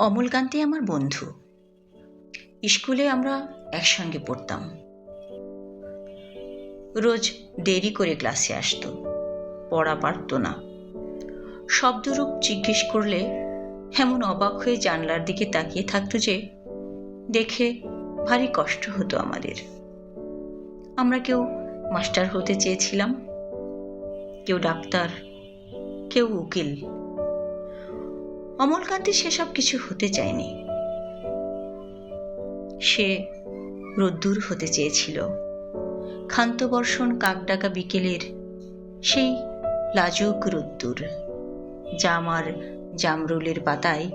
অমলকান্তি আমার বন্ধু। স্কুলে আমরা একসঙ্গে পড়তাম। রোজ দেরি করে ক্লাসে আসতো, পড়া পারত না। শব্দরূপ জিজ্ঞেস করলে এমন অবাক হয়ে জানলার দিকে তাকিয়ে থাকতো যে দেখে ভারী কষ্ট হতো আমাদের। আমরা কেউ মাস্টার হতে চেয়েছিলাম, কেউ ডাক্তার, কেউ উকিল। অমলকান্তি সেসব কিছু হতে চায়নি। সে রোদ্দুর হতে চেয়েছিল, ক্ষান্ত বর্ষণ কাকডাকা বিকেলের সেই লাজুক রোদ্দুর, জাম আর জামরুলের পাতায়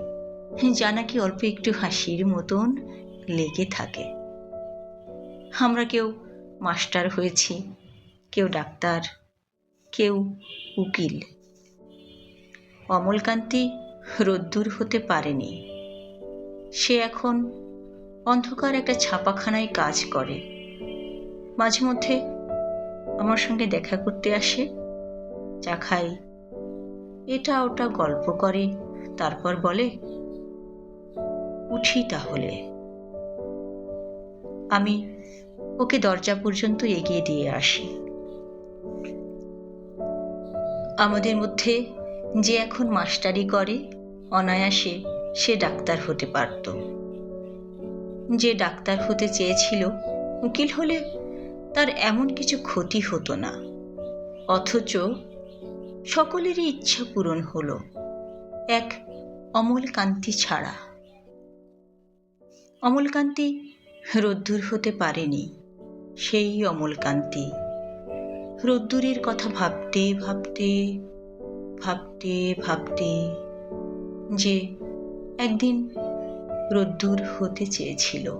যা নাকি অল্প একটু হাসির মতন লেগে থাকে। আমরা কেউ মাস্টার হয়েছি, কেউ ডাক্তার, কেউ উকিল। অমলকান্তি রোদ্দুর হতে পারেনি। সে এখন অন্ধকার একটা ছাপাখানায় কাজ করে। মাঝে মধ্যে আমার সঙ্গে দেখা করতে আসে, চা খাই, এটা ওটা গল্প করে, তারপর বলে, উঠি তাহলে। আমি ওকে দরজা পর্যন্ত এগিয়ে দিয়ে আসি। আমাদের মধ্যে যে এখন মাস্টারি করে, অনায়াসে সে ডাক্তার হতে পারত। যে ডাক্তার হতে চেয়েছিল, উকিল হলে তার এমন কিছু ক্ষতি হতো না। অথচ সকলেরই ইচ্ছা পূরণ হলো, এক অমলকান্তি ছাড়া। অমলকান্তি রোদ্দুর হতে পারেনি। সেই অমলকান্তি রোদ্দুরের কথা ভাবতে ভাবতে ভাবতে ভাবতে যে একদিন রোদ্দুর হতে চেয়েছিল।